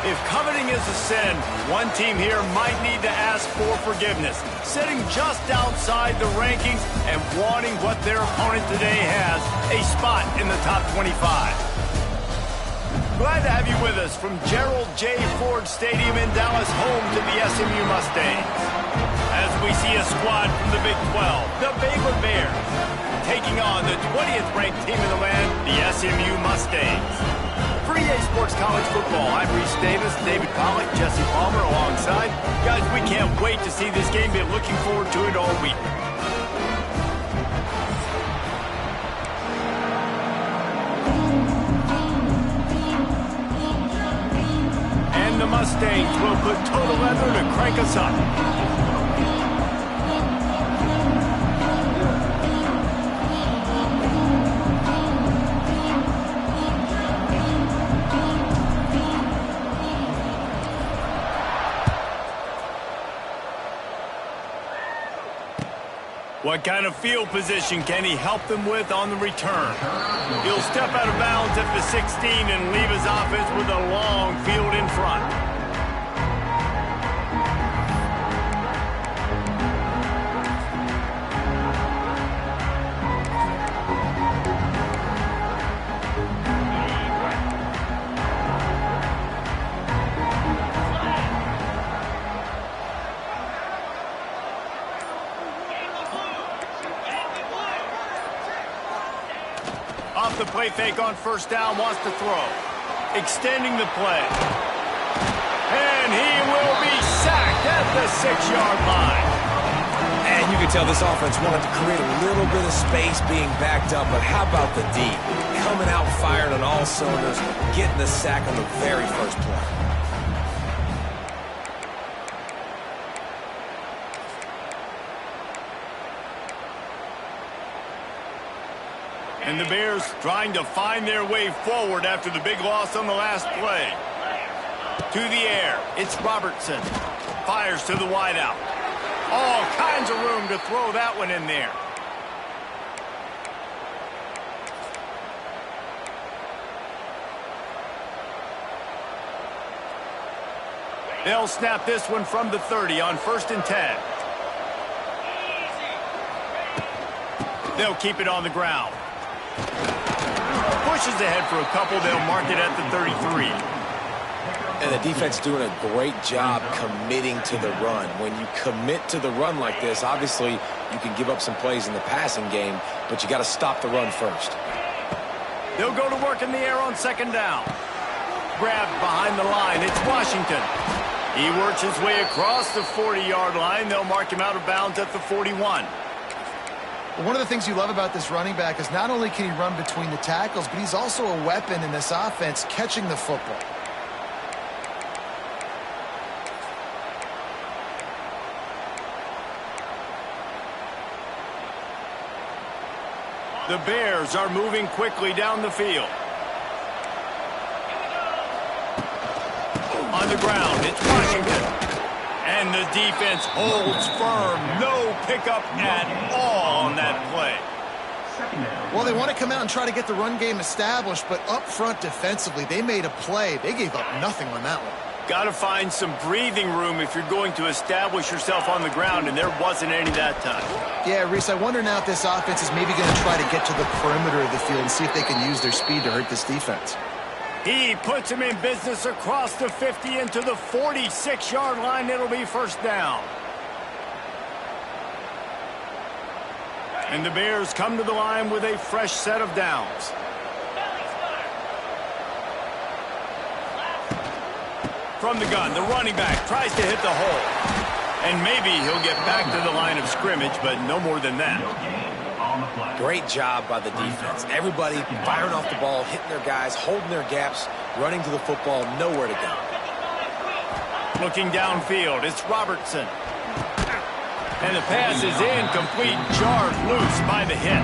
If coveting is a sin, one team here might need to ask for forgiveness, sitting just outside the rankings and wanting what their opponent today has, a spot in the top 25. Glad to have you with us from Gerald J. Ford Stadium in Dallas, home to the SMU Mustangs. As we see a squad from the Big 12, the Baylor Bears, taking on the 20th ranked team in the land, the SMU Mustangs. For EA Sports College Football, I'm Reese Davis, David Pollack, Jesse Palmer alongside. Guys, we can't wait to see this game. Been looking forward to it all week. And the Mustangs will put total leather to crank us up. What kind of field position can he help them with on the return? He'll step out of bounds at the 16 and leave his offense with a long field in front. Off the play fake on first down, wants to throw. Extending the play. And he will be sacked at the 6-yard line. And you can tell this offense wanted to create a little bit of space being backed up, but how about the D? Coming out firing on all cylinders, getting the sack on the very first play. And the Bears trying to find their way forward after the big loss on the last play. To the air, it's Robertson. Fires to the wideout. All kinds of room to throw that one in there. They'll snap this one from the 30 on 1st and 10. They'll keep it on the ground. Pushes ahead for a couple. They'll mark it at the 33. And the defense doing a great job committing to the run. When you commit to the run like this, obviously you can give up some plays in the passing game, but you got to stop the run first. They'll go to work in the air on 2nd down. Grabbed behind the line. It's Washington. He works his way across the 40-yard line. They'll mark him out of bounds at the 41. Well, one of the things you love about this running back is not only can he run between the tackles, but he's also a weapon in this offense catching the football. The Bears are moving quickly down the field. On the ground, it's Washington. And the defense holds firm. No pickup at all on that play. Well, they want to come out and try to get the run game established, but up front defensively, they made a play. They gave up nothing on that one. Got to find some breathing room if you're going to establish yourself on the ground, and there wasn't any that time. Yeah, Reese, I wonder now if this offense is maybe going to try to get to the perimeter of the field and see if they can use their speed to hurt this defense. He puts him in business across the 50 into the 46-yard line. It'll be 1st down. And the Bears come to the line with a fresh set of downs. From the gun, the running back tries to hit the hole. And maybe he'll get back to the line of scrimmage, but no more than that. Great job by the defense. Everybody firing off the ball, hitting their guys, holding their gaps, running to the football, nowhere to go. Looking downfield, it's Robertson. And the pass is incomplete, jarred loose by the hit.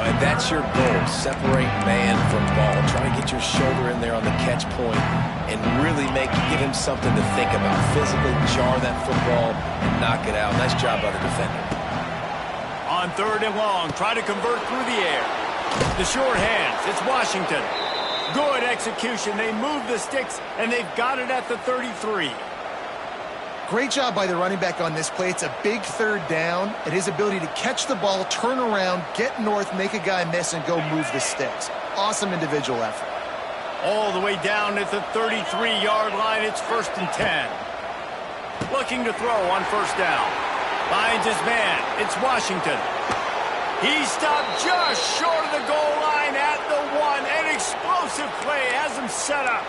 And that's your goal, separate man from ball. Try to get your shoulder in there on the catch point and really give him something to think about. Physically jar that football and knock it out. Nice job by the defender. On 3rd and long, try to convert through the air. The short hands, it's Washington. Good execution. They move the sticks, and they've got it at the 33. Great job by the running back on this play. It's a big third down, and his ability to catch the ball, turn around, get north, make a guy miss, and go move the sticks. Awesome individual effort. All the way down at the 33-yard line. It's 1st and 10. Looking to throw on 1st down. Finds his man. It's Washington. He stopped just short of the goal line at the 1. An explosive play has him set up.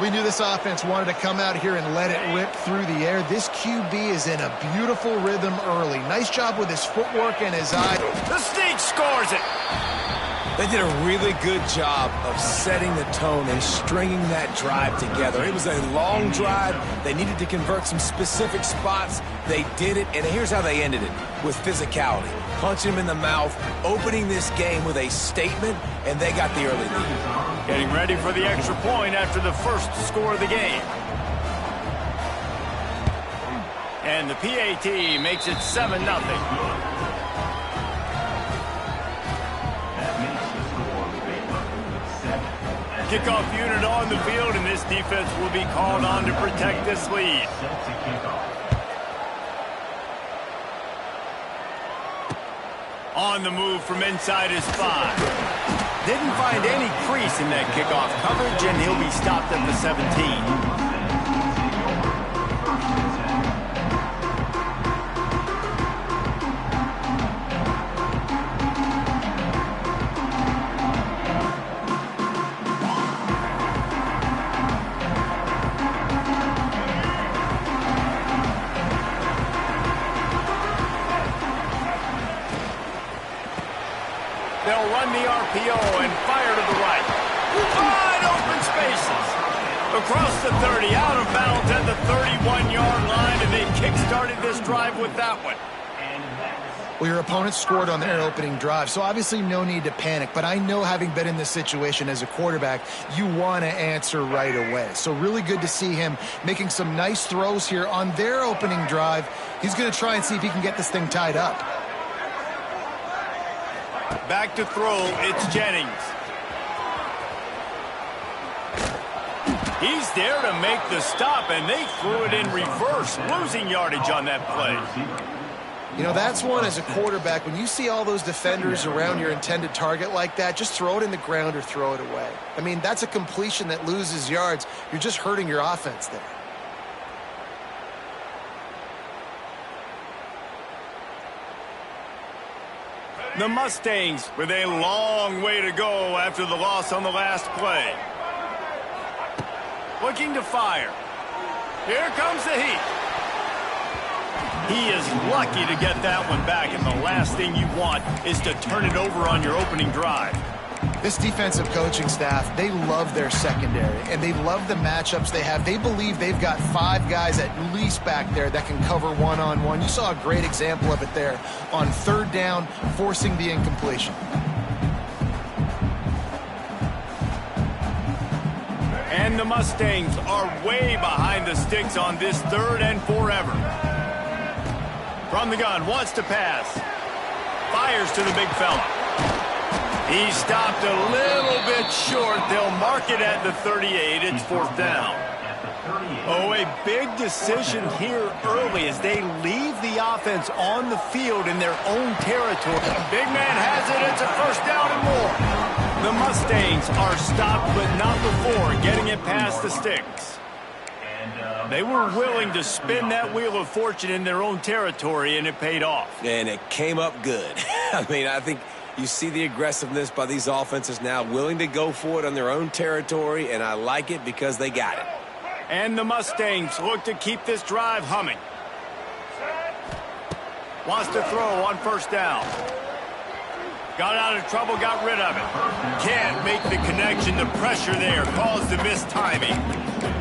We knew this offense wanted to come out here and let it rip through the air. This QB is in a beautiful rhythm early. Nice job with his footwork and his eye. The Sneak scores it. They did a really good job of setting the tone and stringing that drive together. It was a long drive. They needed to convert some specific spots. They did it, and here's how they ended it, with physicality. Punching him in the mouth, opening this game with a statement, and they got the early lead. Getting ready for the extra point after the first score of the game. And the PAT makes it 7-0. Kickoff unit on the field, and this defense will be called on to protect this lead. On the move from inside his 5. Didn't find any crease in that kickoff coverage, and he'll be stopped at the 17. They'll run the RPO and fire to the right. Wide open spaces. Across the 30, out of bounds at the 31-yard line, and they kick-started this drive with that one. Well, your opponent scored on their opening drive, so obviously no need to panic. But I know, having been in this situation as a quarterback, you want to answer right away. So really good to see him making some nice throws here on their opening drive. He's going to try and see if he can get this thing tied up. Back to throw, it's Jennings. He's there to make the stop, and they threw it in reverse, losing yardage on that play. You know, that's one as a quarterback. When you see all those defenders around your intended target like that, just throw it in the ground or throw it away. I mean, that's a completion that loses yards. You're just hurting your offense there. The Mustangs with a long way to go after the loss on the last play. Looking to fire. Here comes the heat. He is lucky to get that one back, and the last thing you want is to turn it over on your opening drive. This defensive coaching staff, they love their secondary, and they love the matchups they have. They believe they've got 5 guys at least back there that can cover one-on-one. You saw a great example of it there on 3rd down, forcing the incompletion. And the Mustangs are way behind the sticks on this 3rd and forever. From the gun, wants to pass. Fires to the big fella. He stopped a little bit short. They'll mark it at the 38. It's 4th down. Oh, a big decision here early as they leave the offense on the field in their own territory. Big man has it. It's a 1st down and more. The Mustangs are stopped, but not before getting it past the sticks. They were willing to spin that wheel of fortune in their own territory, and it paid off. And it came up good. I mean, I think you see the aggressiveness by these offenses now, willing to go for it on their own territory, and I like it because they got it. And the Mustangs look to keep this drive humming. Wants to throw on 1st down. Got out of trouble, got rid of it. Can't make the connection. The pressure there caused the missed timing.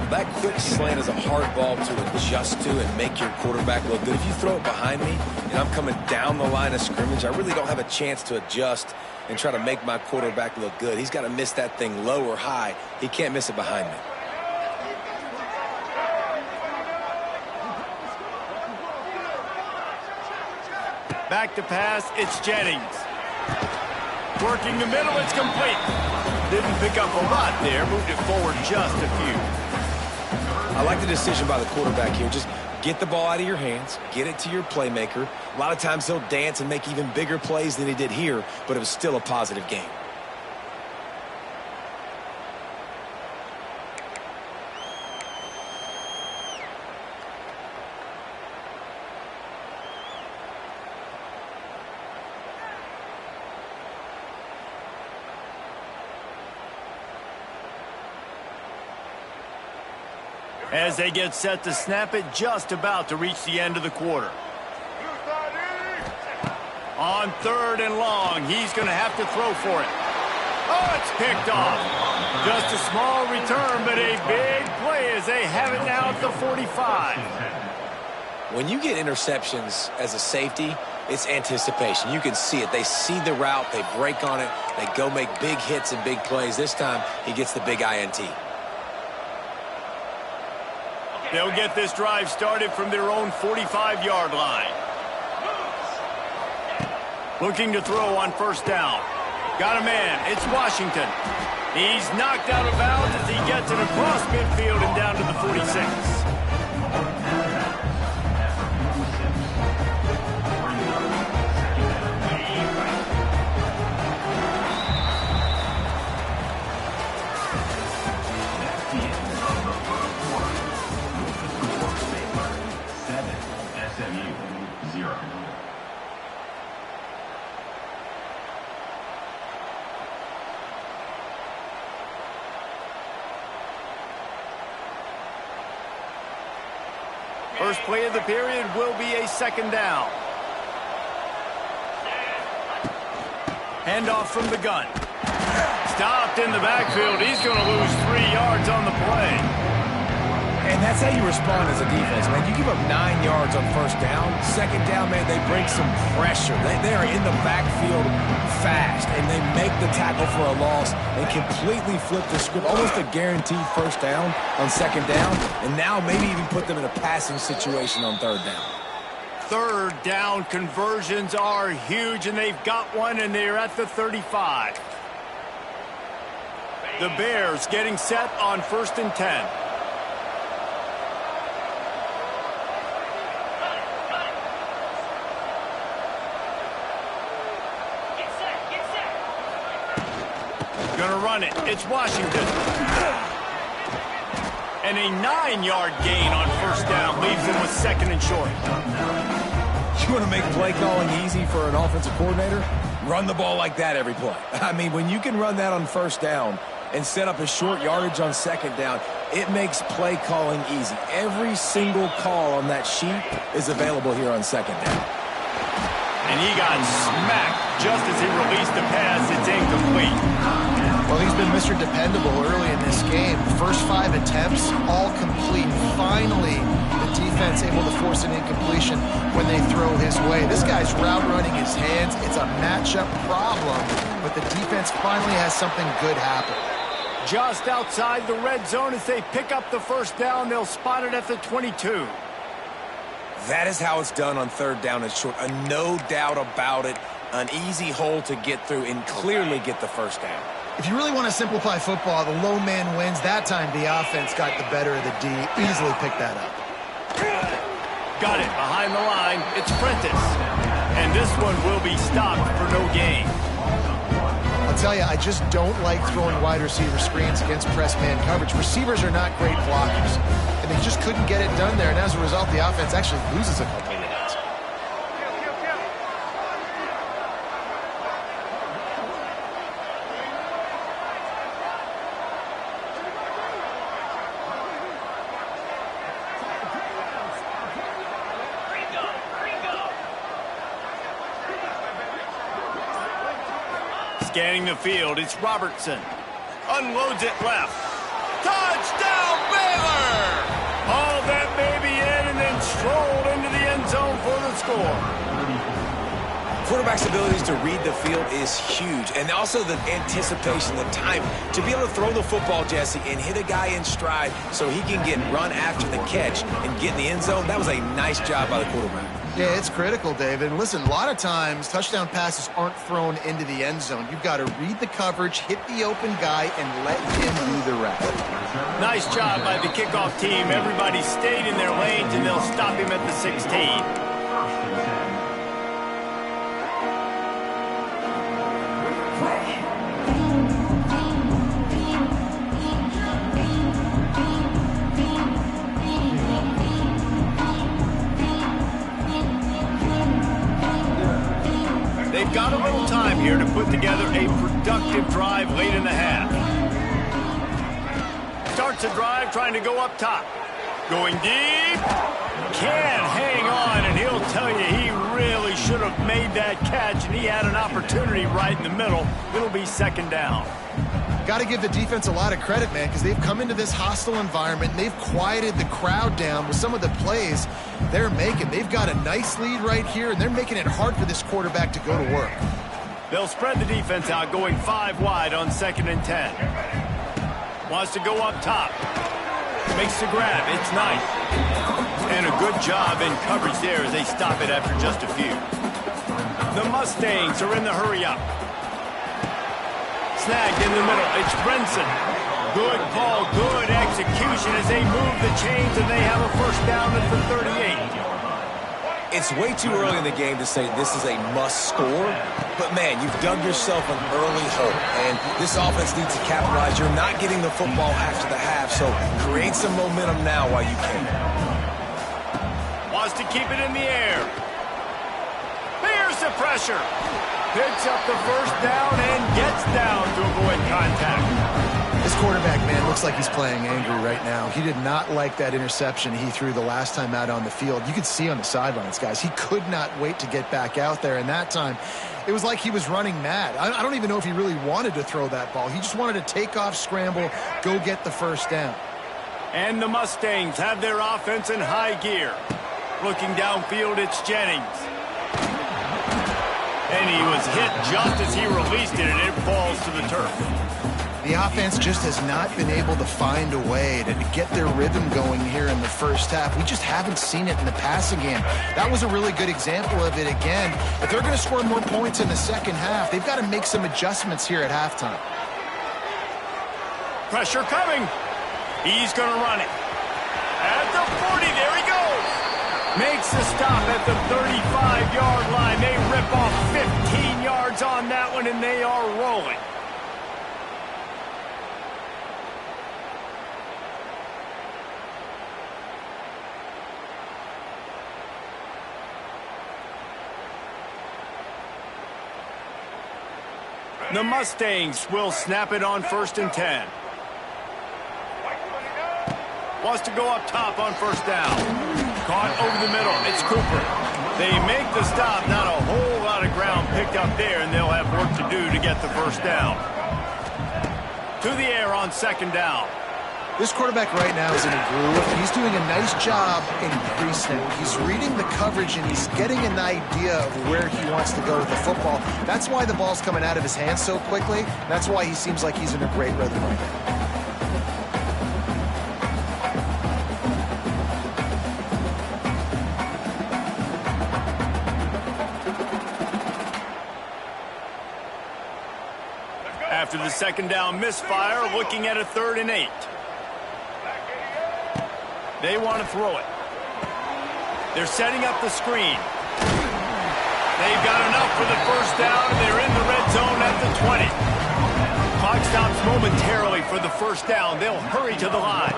That quick slant is a hard ball to adjust to and make your quarterback look good. If you throw it behind me and I'm coming down the line of scrimmage, I really don't have a chance to adjust and try to make my quarterback look good. He's got to miss that thing low or high. He can't miss it behind me. Back to pass, it's Jennings. Working the middle, it's complete. Didn't pick up a lot there, moved it forward just a few. I like the decision by the quarterback here. Just get the ball out of your hands, get it to your playmaker. A lot of times he'll dance and make even bigger plays than he did here, but it was still a positive game. As they get set to snap it, just about to reach the end of the quarter. On 3rd and long, he's going to have to throw for it. Oh, it's picked off. Just a small return, but a big play as they have it now at the 45. When you get interceptions as a safety, it's anticipation. You can see it. They see the route, they break on it, they go make big hits and big plays. This time, he gets the big INT. They'll get this drive started from their own 45-yard line. Looking to throw on 1st down. Got a man. It's Washington. He's knocked out of bounds as he gets it across midfield and down to the 46. First play of the period will be a 2nd down. Handoff from the gun. Stopped in the backfield. He's going to lose 3 yards on the play. And that's how you respond as a defense, man. You give up 9 yards on 1st down. 2nd down, man, they bring some pressure. They are in the backfield fast, and they make the tackle for a loss and completely flip the script. Almost a guaranteed 1st down on 2nd down, and now maybe even put them in a passing situation on 3rd down. 3rd down conversions are huge, and they've got one, and they're at the 35. The Bears getting set on 1st and 10. Gonna run it. It's Washington. And a 9-yard gain on 1st down leaves him with 2nd and short. You want to make play calling easy for an offensive coordinator? Run the ball like that every play. I mean, when you can run that on 1st down and set up a short yardage on 2nd down, it makes play calling easy. Every single call on that sheet is available here on 2nd down. And he got smacked just as he released the pass. It's incomplete. Well, he's been Mr. Dependable early in this game. First 5 attempts, all complete. Finally, the defense able to force an incompletion when they throw his way. This guy's route running his hands. It's a matchup problem, but the defense finally has something good happen. Just outside the red zone as they pick up the 1st down. They'll spot it at the 22. That is how it's done on 3rd down and short. No doubt about it. An easy hole to get through and clearly get the 1st down. If you really want to simplify football, the low man wins. That time the offense got the better of the D. Easily picked that up. Got it behind the line. It's Prentice. And this one will be stopped for no gain. I'll tell you, I just don't like throwing wide receiver screens against press man coverage. Receivers are not great blockers. And they just couldn't get it done there. And as a result, the offense actually loses a couple of yards. Scanning the field, it's Robertson. Unloads it left. Touchdown, Baylor! Hauled that baby in and then strolled into the end zone for the score. Quarterback's abilities to read the field is huge, and also the anticipation, the time to be able to throw the football, Jesse, and hit a guy in stride so he can get run after the catch and get in the end zone. That was a nice job by the quarterback. Yeah, it's critical, David. And listen, a lot of times touchdown passes aren't thrown into the end zone. You've got to read the coverage, hit the open guy, and let him do the rest. Nice job by the kickoff team. Everybody stayed in their lanes, and they'll stop him at the 16. They've got a little time here to put together a productive drive late in the half. Starts the drive trying to go up top. Going deep. Can't hang on, and he'll tell you he really should have made that catch, and he had an opportunity right in the middle. It'll be second down. Got to give the defense a lot of credit, man, because they've come into this hostile environment, and they've quieted the crowd down with some of the plays they're making. They've got a nice lead right here, and they're making it hard for this quarterback to go to work. They'll spread the defense out, going 5 wide on 2nd and 10. Wants to go up top. Makes the grab. It's nice. And a good job in coverage there as they stop it after just a few. The Mustangs are in the hurry-up. Snagged in the middle. It's Brinson. Good call, good execution as they move the chains, and they have a first down at the 38. It's way too early in the game to say this is a must score, but man, you've dug yourself an early hole, and this offense needs to capitalize. You're not getting the football after the half, so create some momentum now while you can. Wants to keep it in the air. Here's the pressure. Picks up the first down and gets down to avoid contact. This quarterback, man, looks like he's playing angry right now. He did not like that interception he threw the last time out on the field. You could see on the sidelines, guys, he could not wait to get back out there. And that time, it was like he was running mad. I don't even know if he really wanted to throw that ball. He just wanted to take off, scramble, go get the first down. And the Mustangs have their offense in high gear. Looking downfield, it's Jennings. And he was hit just as he released it, and it falls to the turf. The offense just has not been able to find a way to get their rhythm going here in the first half. We just haven't seen it in the passing game. That was a really good example of it again. If they're going to score more points in the second half, they've got to make some adjustments here at halftime. Pressure coming. He's going to run it. At the 40, there he goes. Makes the stop at the 35-yard line. They rip off 15 yards on that one, and they are rolling. The Mustangs will snap it on 1st and 10. Wants to go up top on first down. Caught over the middle. It's Cooper. They make the stop. Not a whole lot of ground picked up there, and they'll have work to do to get the first down. To the air on 2nd down. This quarterback right now is in a groove. He's doing a nice job in pre-snap. He's reading the coverage, and he's getting an idea of where he wants to go with the football. That's why the ball's coming out of his hands so quickly. That's why he seems like he's in a great rhythm right now. After the 2nd down misfire, looking at a 3rd and 8. They want to throw it. They're setting up the screen. They've got enough for the first down, and they're in the red zone at the 20. Clock stops momentarily for the first down. They'll hurry to the line.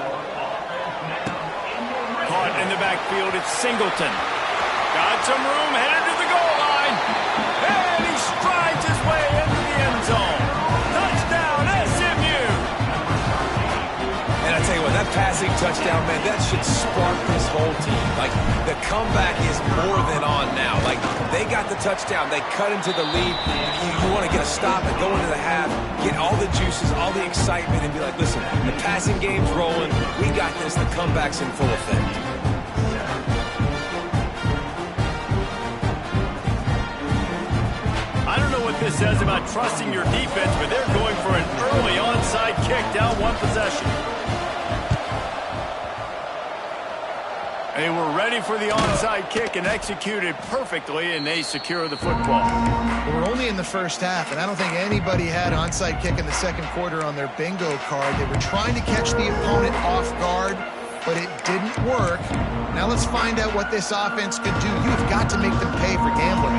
Caught in the backfield, it's Singleton. Got some room, headed to the goal line. And he strides his way into the end zone. Touchdown, SMU! And I tell you what, that passing touchdown, man, that should spark this whole team. Like, the comeback is more than on now. Like, they got the touchdown. They cut into the lead. You want to get a stop and go into the half, get all the juices, all the excitement, and be like, listen, the passing game's rolling. We got this. The comeback's in full effect. I don't know what this says about trusting your defense, but they're going for an early onside kick down one possession. They were ready for the onside kick and executed perfectly, and they secure the football. We're only in the first half, and I don't think anybody had onside kick in the second quarter on their bingo card. They were trying to catch the opponent off guard, but it didn't work. Now let's find out what this offense could do. You've got to make them pay for gambling.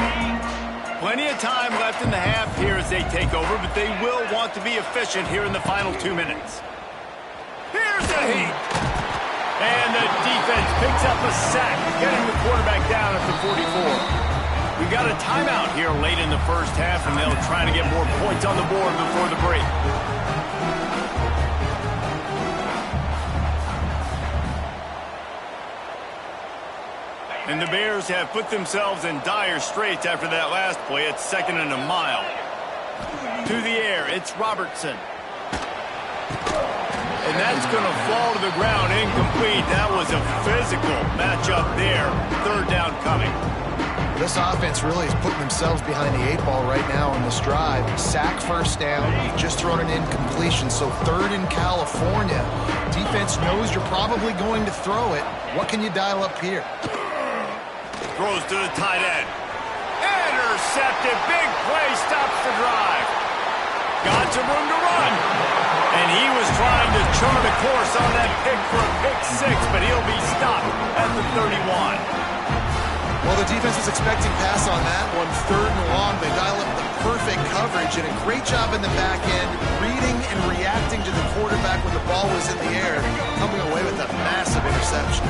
Plenty of time left in the half here as they take over, but they will want to be efficient here in the final 2 minutes. Here's the heat. And the defense picks up a sack, getting the quarterback down at the 44. We got a timeout here late in the first half, and they'll try to get more points on the board before the break. And the Bears have put themselves in dire straits after that last play. It's 2nd and a mile. To the air, it's Robertson. And that's going to fall to the ground incomplete. That was a physical matchup there. 3rd down coming. This offense really is putting themselves behind the 8 ball right now on this drive. Sack, 1st down. You've just thrown an incompletion. So 3rd in California. Defense knows you're probably going to throw it. What can you dial up here? Throws to the tight end. Intercepted. Big play stops the drive. Got some room to run. And he was trying to chart a course on that pick for a pick 6, but he'll be stopped at the 31. Well, the defense was expecting pass on that one. 3rd and long. They dial up the perfect coverage and a great job in the back end, reading and reacting to the quarterback when the ball was in the air, coming away with a massive interception.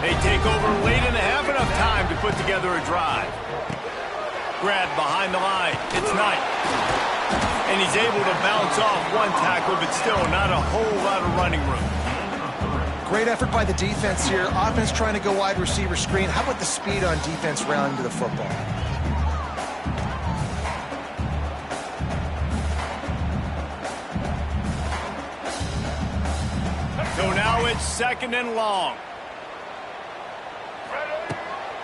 They take over late in the half, enough time to put together a drive. Grab behind the line. It's Knight. And he's able to bounce off one tackle, but still not a whole lot of running room. Great effort by the defense here. Offense trying to go wide receiver screen. How about the speed on defense rounding to the football? So now it's 2nd and long.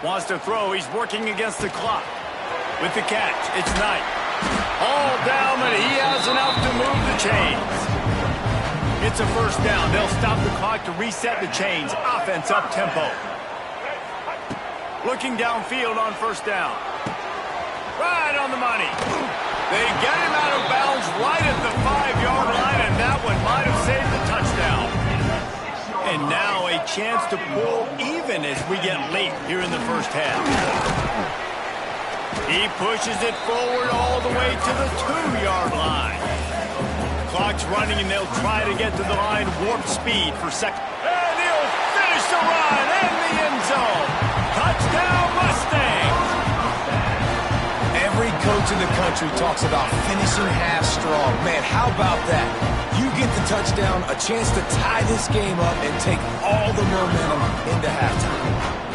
Wants to throw. He's working against the clock. With the catch, it's Knight. All down, but he has enough to move the chains. It's a 1st down. They'll stop the clock to reset the chains. Offense up tempo. Looking downfield on 1st down. Right on the money. They get him out of bounds right at the 5-yard line, and that one might have saved the touchdown. And now a chance to pull even as we get late here in the first half. He pushes it forward all the way to the 2-yard line. Clock's running, and they'll try to get to the line. Warp speed for second. And he'll finish the run in the end zone. Touchdown, Mustangs! Every coach in the country talks about finishing half strong. Man, how about that? You get the touchdown, a chance to tie this game up and take all the momentum into halftime.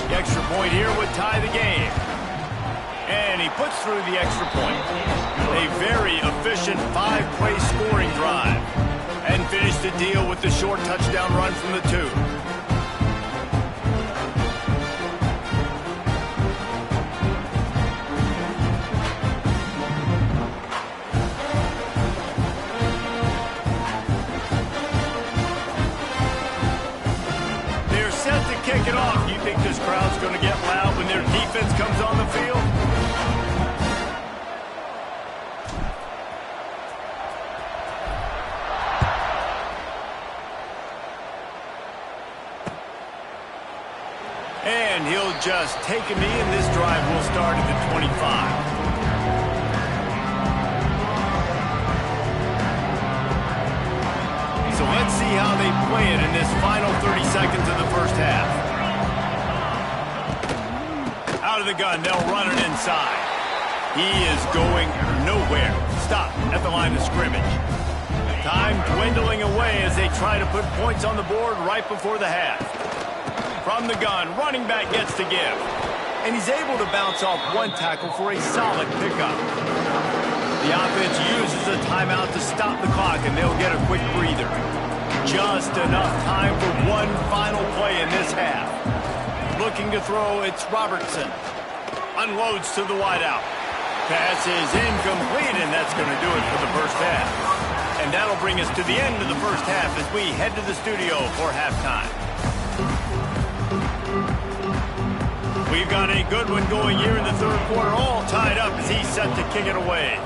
The extra point here would tie the game. And he puts through the extra point. A very efficient 5-play scoring drive. And finished the deal with the short touchdown run from the 2. They're set to kick it off. You think this crowd's going to get loud when their defense comes on the field? And he'll just take a knee, and this drive will start at the 25. So let's see how they play it in this final 30 seconds of the first half. Out of the gun, they'll run it inside. He is going nowhere. Stop at the line of scrimmage. Time dwindling away as they try to put points on the board right before the half. From the gun, running back gets to give. And he's able to bounce off one tackle for a solid pickup. The offense uses a timeout to stop the clock, and they'll get a quick breather. Just enough time for one final play in this half. Looking to throw, it's Robertson. Unloads to the wideout. Pass is incomplete, and that's going to do it for the first half. And that'll bring us to the end of the first half as we head to the studio for halftime. We've got a good one going here in the third quarter, all tied up as he's set to kick it away.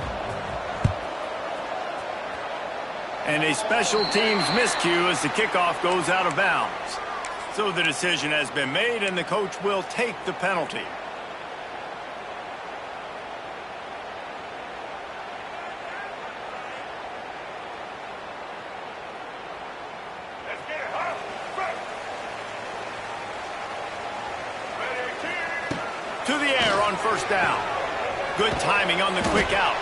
And a special teams miscue as the kickoff goes out of bounds. So the decision has been made, and the coach will take the penalty. To the air on first down. Good timing on the quick out.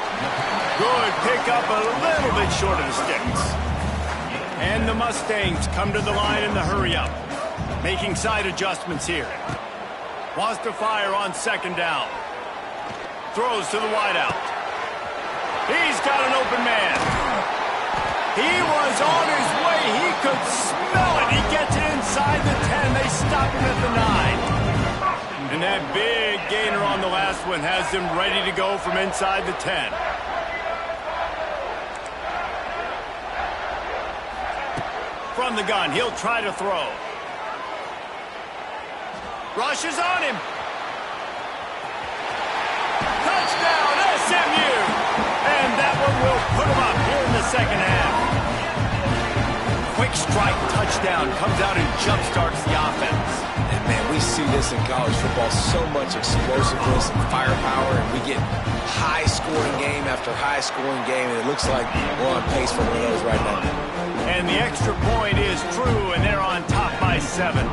Good pickup, a little bit short of the sticks. And the Mustangs come to the line in the hurry-up. Making side adjustments here. Wants to fire on second down. Throws to the wideout. He's got an open man. He was on his way. He could smell it. He gets it inside the 10. They stop him at the 9. And that big gainer on the last one has him ready to go from inside the 10. From the gun, he'll try to throw. Rushes on him. Touchdown, SMU! And that one will put him up here in the second half. Quick strike touchdown comes out and jump-starts the offense. And, man, we see this in college football, so much explosiveness and firepower, and we get high-scoring game after high-scoring game, and it looks like we're on pace for one of those right now. And the extra point is true, and they're on top by 7.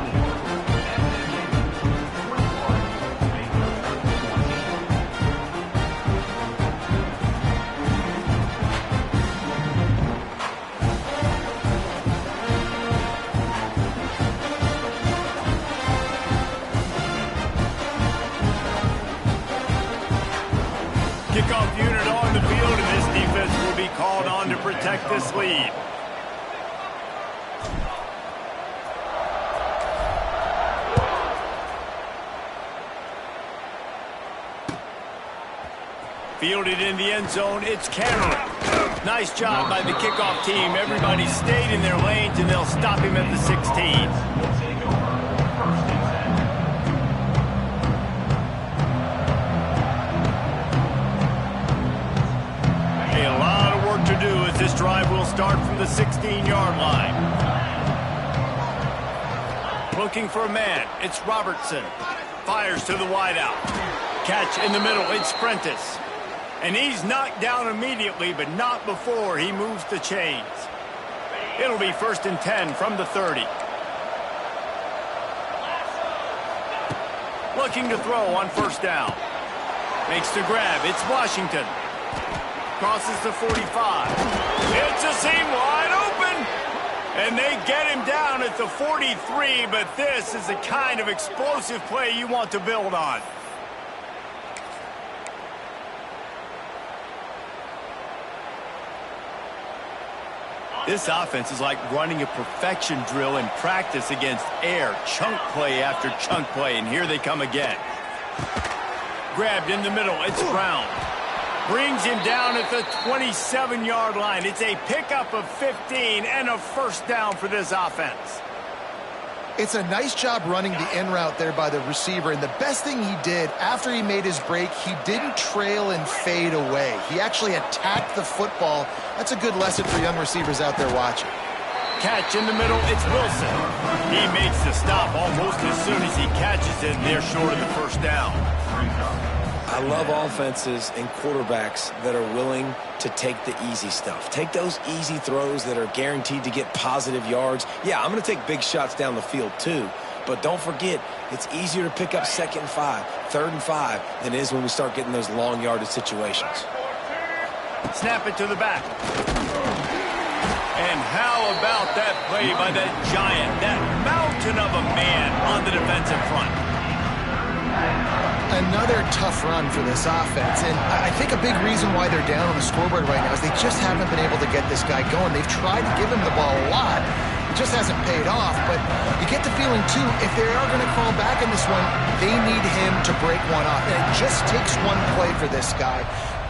Kickoff unit on the field, and this defense will be called on to protect this lead. Fielded in the end zone, it's Cameron. Nice job by the kickoff team. Everybody stayed in their lanes, and they'll stop him at the 16. To do as this drive will start from the 16-yard line. Looking for a man, it's Robertson. Fires to the wideout. Catch in the middle, it's Prentice. And he's knocked down immediately, but not before he moves the chains. It'll be 1st and 10 from the 30. Looking to throw on first down. Makes the grab, it's Washington. Crosses the 45. It's a seam wide open. And they get him down at the 43, but this is the kind of explosive play you want to build on. This offense is like running a perfection drill in practice against air. Chunk play after chunk play, and here they come again. Grabbed in the middle, it's Brown. Brings him down at the 27-yard line. It's a pickup of 15 and a first down for this offense. It's a nice job running the in route there by the receiver, and the best thing he did after he made his break, he didn't trail and fade away. He actually attacked the football. That's a good lesson for young receivers out there watching. Catch in the middle, it's Wilson. He makes the stop almost as soon as he catches it, and they're short of the first down. I love offenses and quarterbacks that are willing to take the easy stuff. Take those easy throws that are guaranteed to get positive yards. Yeah, I'm going to take big shots down the field too. But don't forget, it's easier to pick up 2nd and 5, 3rd and 5 than it is when we start getting those long yardage situations. Snap it to the back. And how about that play by that giant, that mountain of a man on the defensive front? Another tough run for this offense, and I think a big reason why they're down on the scoreboard right now is they just haven't been able to get this guy going. They've tried to give him the ball a lot. It just hasn't paid off, but you get the feeling, too, if they are going to crawl back in this one, they need him to break one off, and it just takes one play for this guy.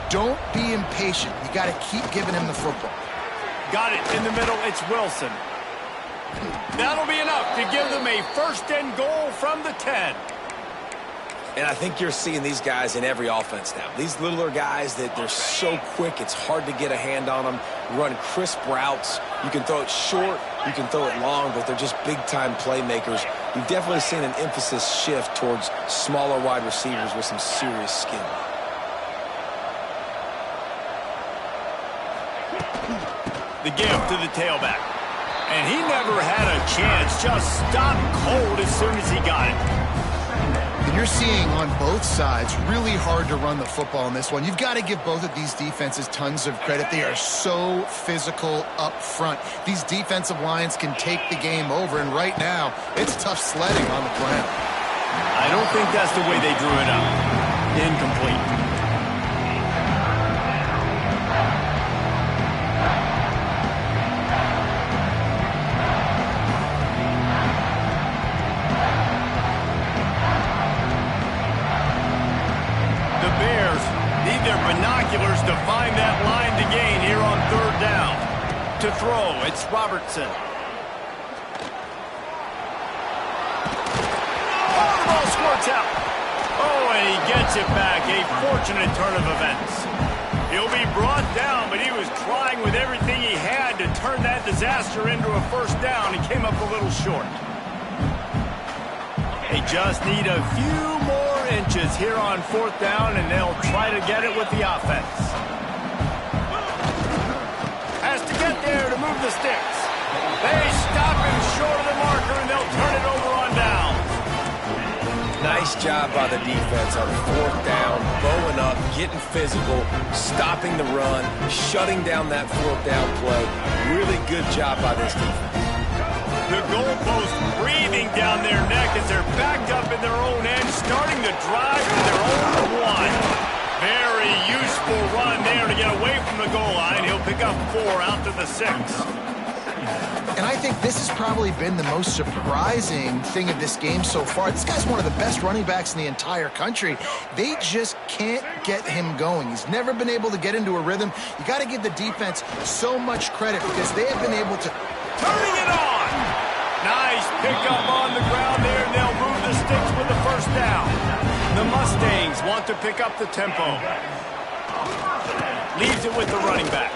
Don't be impatient. You got to keep giving him the football. Got it in the middle, it's Wilson. That'll be enough to give them a 1st and goal from the 10. And I think you're seeing these guys in every offense now. These littler guys that they're so quick, it's hard to get a hand on them, run crisp routes. You can throw it short, you can throw it long, but they're just big-time playmakers. You've definitely seen an emphasis shift towards smaller wide receivers with some serious skill. The gift to the tailback. And he never had a chance, just stopped cold as soon as he got it. And you're seeing on both sides really hard to run the football in this one. You've got to give both of these defenses tons of credit. They are so physical up front. These defensive lines can take the game over, and right now, it's tough sledding on the ground. I don't think that's the way they drew it up. Incomplete. Binoculars to find that line to gain here on third down. To throw, it's Robertson. Oh, the ball squirts out. Oh, and he gets it back. A fortunate turn of events. He'll be brought down, but he was trying with everything he had to turn that disaster into a first down. He came up a little short. They just need a few more inches here on fourth down, and they'll try to get it with the offense. Has to get there to move the sticks. They stop him short of the marker, and they'll turn it over on down. Nice job by the defense on fourth down, bowing up, getting physical, stopping the run, shutting down that fourth down play. Really good job by this defense. The goalpost breathing down their neck as they're backed up in their own end, starting to drive to their own one. Very useful run there to get away from the goal line. He'll pick up 4 out to the 6. And I think this has probably been the most surprising thing of this game so far. This guy's one of the best running backs in the entire country. They just can't get him going. He's never been able to get into a rhythm. You got to give the defense so much credit because they have been able to... Turning it on! Nice pickup on the ground there, and they'll move the sticks with the first down. The Mustangs want to pick up the tempo. Leaves it with the running back.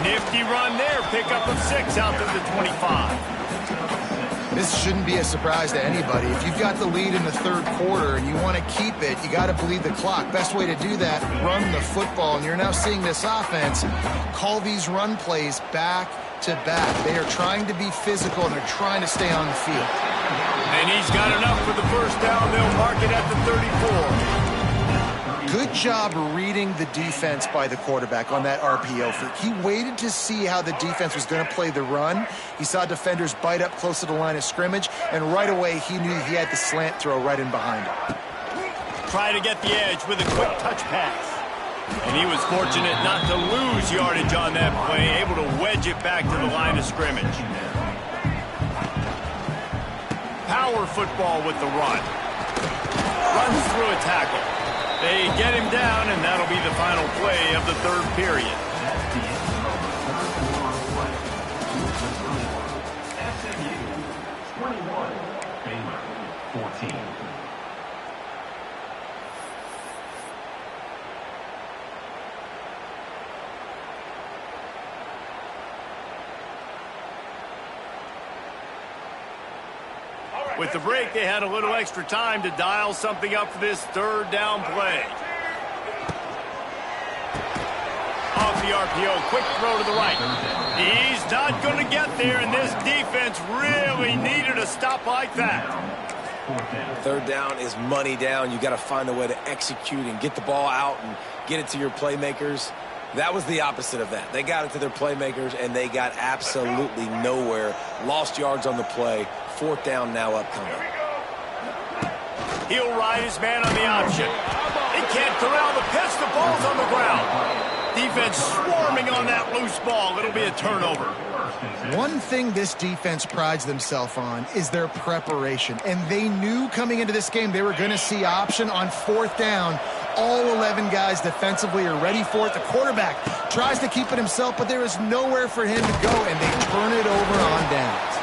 Nifty run there, pickup of 6 out to the 25. This shouldn't be a surprise to anybody. If you've got the lead in the third quarter and you want to keep it, you got to bleed the clock. Best way to do that, run the football. And you're now seeing this offense call these run plays back to back. They are trying to be physical, and they're trying to stay on the field. And he's got enough for the first down. They'll mark it at the 34. Good job reading the defense by the quarterback on that RPO fake. He waited to see how the defense was going to play the run. He saw defenders bite up close to the line of scrimmage, and right away he knew he had the slant throw right in behind him. Try to get the edge with a quick touch pass. And he was fortunate not to lose yardage on that play, able to wedge it back to the line of scrimmage. Power football with the run. Runs through a tackle. They get him down, and that'll be the final play of the third period. SMU 21, Baylor 14. With the break, they had a little extra time to dial something up for this third down play. Off the RPO, quick throw to the right. He's not going to get there, and this defense really needed a stop like that. Third down is money down. You got to find a way to execute and get the ball out and get it to your playmakers. That was the opposite of that. They got it to their playmakers, and they got absolutely nowhere. Lost yards on the play. Fourth down now upcoming. He'll ride his man on the option. He can't corral the pitch. The ball's on the ground. Defense swarming on that loose ball. It'll be a turnover. One thing this defense prides themselves on is their preparation. And they knew coming into this game they were going to see option on fourth down. All 11 guys defensively are ready for it. The quarterback tries to keep it himself, but there is nowhere for him to go, and they turn it over on downs.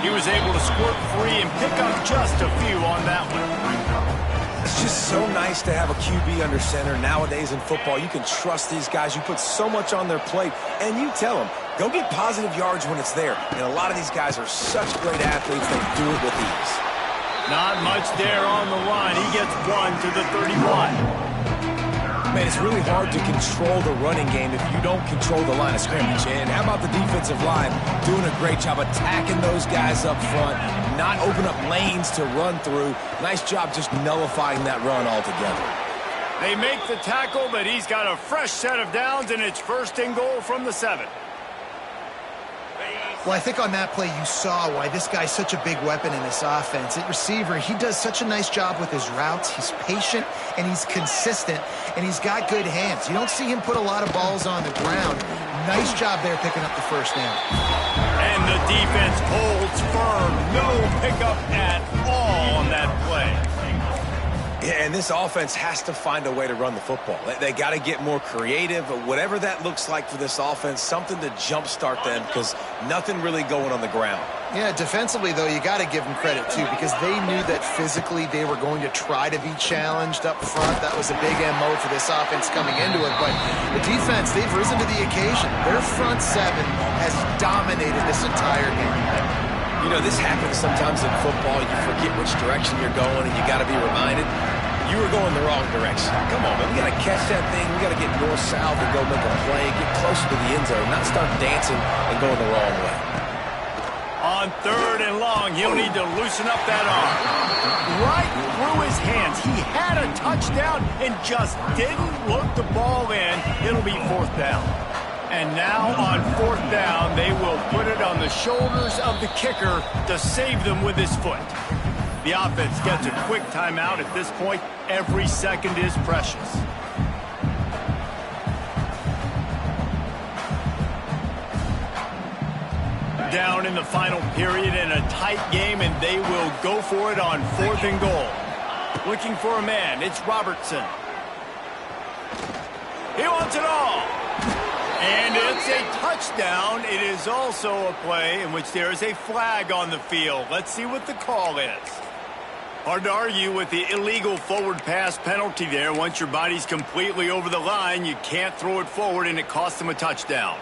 He was able to squirt free and pick up just a few on that one. It's just so nice to have a QB under center. Nowadays in football, you can trust these guys. You put so much on their plate, and you tell them, go get positive yards when it's there. And a lot of these guys are such great athletes, they do it with ease. Not much there on the line. He gets one to the 31. Man, it's really hard to control the running game if you don't control the line of scrimmage. And how about the defensive line doing a great job attacking those guys up front, not open up lanes to run through. Nice job just nullifying that run altogether. They make the tackle, but he's got a fresh set of downs, and it's 1st and goal from the 7. Well, I think on that play you saw why this guy's such a big weapon in this offense. At receiver, he does such a nice job with his routes. He's patient, and he's consistent, and he's got good hands. You don't see him put a lot of balls on the ground. Nice job there picking up the 1st down. And the defense holds firm. No pickup at all on that play. Yeah, and this offense has to find a way to run the football. They got to get more creative, whatever that looks like for this offense, something to jumpstart them because nothing really going on the ground. Yeah, defensively, though, you got to give them credit, too, because they knew that physically they were going to try to be challenged up front. That was a big MO for this offense coming into it. But the defense, they've risen to the occasion. Their front 7 has dominated this entire game. You know, this happens sometimes in football. You forget which direction you're going, and you got to be reminded you were going the wrong direction. Come on, man. We got to catch that thing. We got to get north-south and go make a play, get closer to the end zone, not start dancing and going the wrong way. On 3rd and long, he'll need to loosen up that arm. Right through his hands. He had a touchdown and just didn't look the ball in. It'll be 4th down. And now on 4th down, they will put it on the shoulders of the kicker to save them with his foot. The offense gets a quick timeout at this point. Every second is precious. Down in the final period in a tight game, and they will go for it on 4th and goal. Looking for a man, it's Robertson. He wants it all. And it's a touchdown. It is also a play in which there is a flag on the field. Let's see what the call is. Hard to argue with the illegal forward pass penalty there. Once your body's completely over the line, you can't throw it forward, and it costs them a touchdown.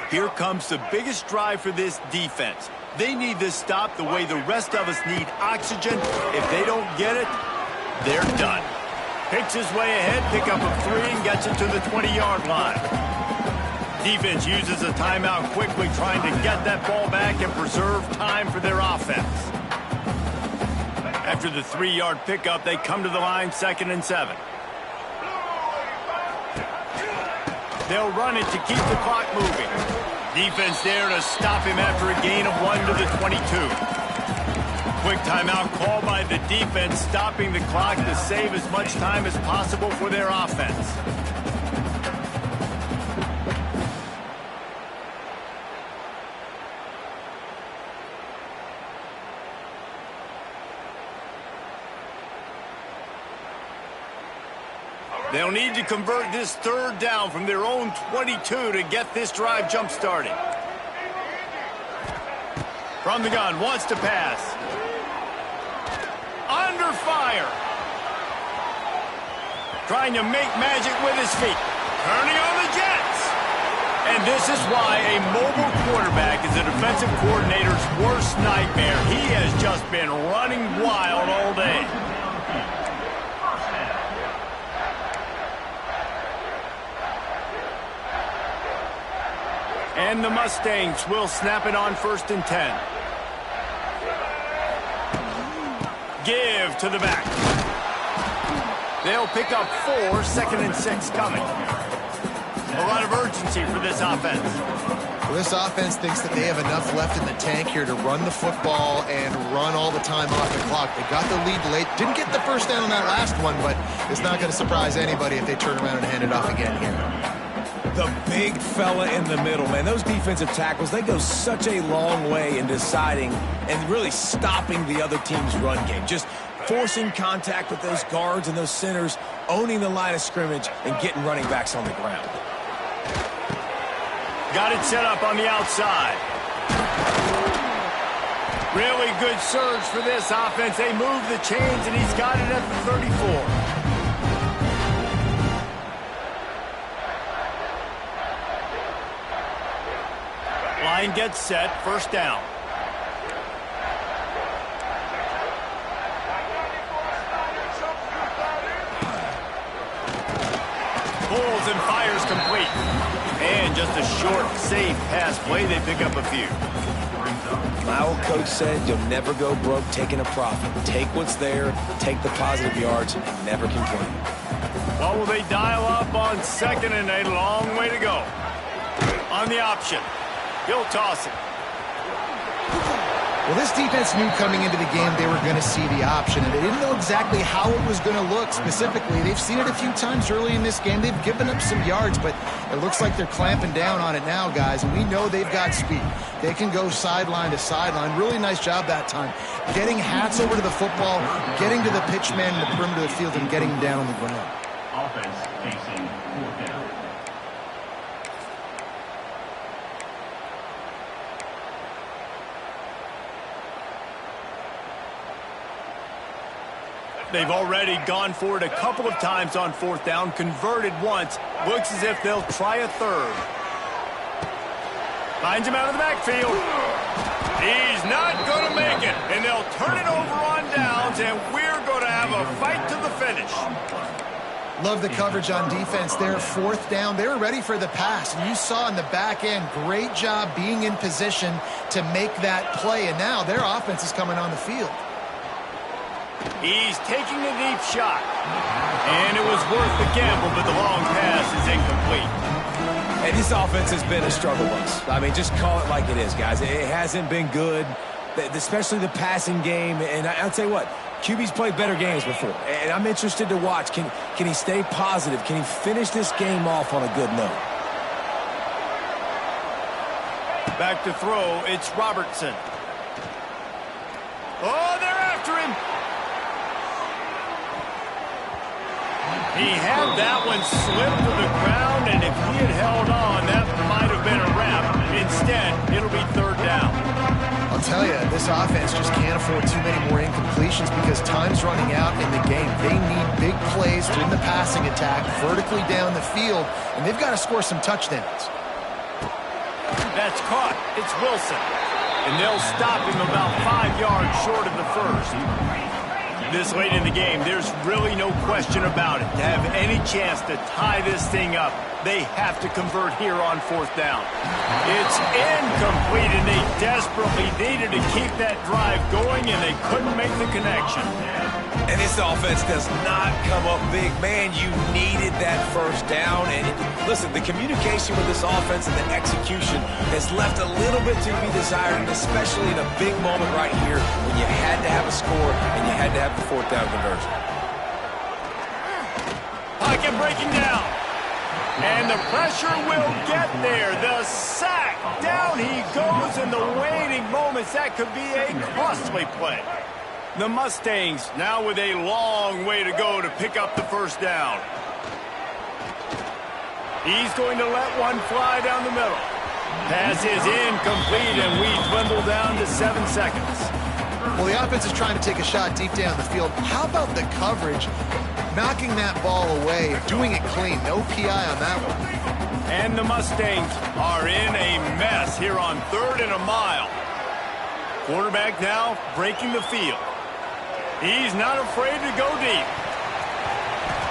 Here comes the biggest drive for this defense. They need this stop the way the rest of us need oxygen. If they don't get it, they're done. Picks his way ahead, pickup of 3, and gets it to the 20-yard line. Defense uses a timeout quickly, trying to get that ball back and preserve time for their offense. After the 3-yard pickup, they come to the line, 2nd and 7. They'll run it to keep the clock moving. Defense there to stop him after a gain of 1 to the 22. Quick timeout called by the defense, stopping the clock to save as much time as possible for their offense. They'll need to convert this 3rd down from their own 22 to get this drive jump-started. From the gun, wants to pass. Under fire. Trying to make magic with his feet. Turning on the Jets. And this is why a mobile quarterback is a defensive coordinator's worst nightmare. He has just been running wild all day. And the Mustangs will snap it on 1st and 10. Give to the back. They'll pick up 4, 2nd and 6 coming. A lot of urgency for this offense. Well, this offense thinks that they have enough left in the tank here to run the football and run all the time off the clock. They got the lead late. Didn't get the 1st down on that last one, but it's not going to surprise anybody if they turn around and hand it off again here. The big fella in the middle, man. Those defensive tackles, they go such a long way in deciding and really stopping the other team's run game. Just forcing contact with those guards and those centers, owning the line of scrimmage, and getting running backs on the ground. Got it set up on the outside. Really good surge for this offense. They move the chains, and he's got it at the 34. Line gets set, first down. Pulls and fires complete. And just a short, safe pass play. They pick up a few. My old coach said you'll never go broke taking a profit. Take what's there, take the positive yards, and never complain. Well, will they dial up on second and a long way to go? On the option. He'll toss it. Well, this defense knew coming into the game they were going to see the option, and they didn't know exactly how it was going to look specifically. They've seen it a few times early in this game. They've given up some yards, but it looks like they're clamping down on it now, guys, and we know they've got speed. They can go sideline to sideline. Really nice job that time. Getting hats over to the football, getting to the pitch man in the perimeter of the field, and getting down on the ground. Offense facing fourth down. They've already gone for it a couple of times on fourth down, converted once. Looks as if they'll try a third. Finds him out of the backfield. He's not going to make it, and they'll turn it over on downs, and we're going to have a fight to the finish. Love the coverage on defense there. Fourth down, they were ready for the pass. And you saw in the back end, great job being in position to make that play, and now their offense is coming on the field. He's taking a deep shot. And it was worth the gamble, but the long pass is incomplete. And this offense has been a struggle bus. I mean, just call it like it is, guys. It hasn't been good, especially the passing game. And I'll tell you what, QB's played better games before. And I'm interested to watch. Can he stay positive? Can he finish this game off on a good note? Back to throw, it's Robertson. Oh, they're after him. He had that one slip to the ground, and if he had held on, that might have been a wrap. Instead, it'll be third down. I'll tell you, this offense just can't afford too many more incompletions because time's running out in the game. They need big plays in the passing attack, vertically down the field, and they've got to score some touchdowns. That's caught. It's Wilson. And they'll stop him about 5 yards short of the first. This late in the game, there's really no question about it. To have any chance to tie this thing up, they have to convert here on fourth down. It's incomplete, and they desperately needed to keep that drive going, and they couldn't make the connection. And this offense does not come up big. Man, you needed that first down. And listen, the communication with this offense and the execution has left a little bit to be desired, and especially in a big moment right here when you had to have a score and you had to have the fourth down conversion. Pocket breaking down. And the pressure will get there. The sack. Down he goes in the waiting moments. That could be a costly play. The Mustangs now with a long way to go to pick up the first down. He's going to let one fly down the middle. Pass is incomplete, and we dwindle down to 7 seconds. Well, the offense is trying to take a shot deep down the field. How about the coverage? Knocking that ball away, doing it clean. No PI on that one. And the Mustangs are in a mess here on 3rd and a mile. Quarterback now breaking the field. He's not afraid to go deep.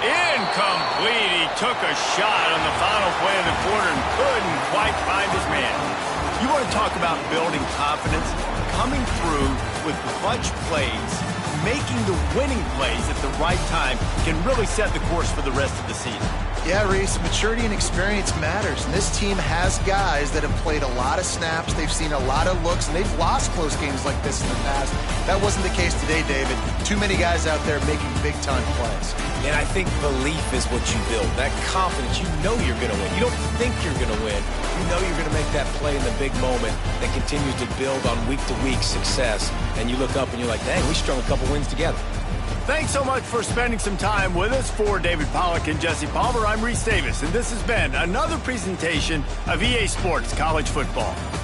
Incomplete. He took a shot on the final play of the quarter and couldn't quite find his man. You want to talk about building confidence? Coming through with clutch plays, making the winning plays at the right time can really set the course for the rest of the season. Yeah, Reese, maturity and experience matters. And this team has guys that have played a lot of snaps. They've seen a lot of looks, and they've lost close games like this in the past. That wasn't the case today, David. Too many guys out there making big-time plays. And I think belief is what you build. That confidence, you know you're going to win. You don't think you're going to win. You know you're going to make that play in the big moment that continues to build on week-to-week success. And you look up and you're like, dang, we strung a couple wins together. Thanks so much for spending some time with us. For David Pollack and Jesse Palmer, I'm Reese Davis, and this has been another presentation of EA Sports College Football.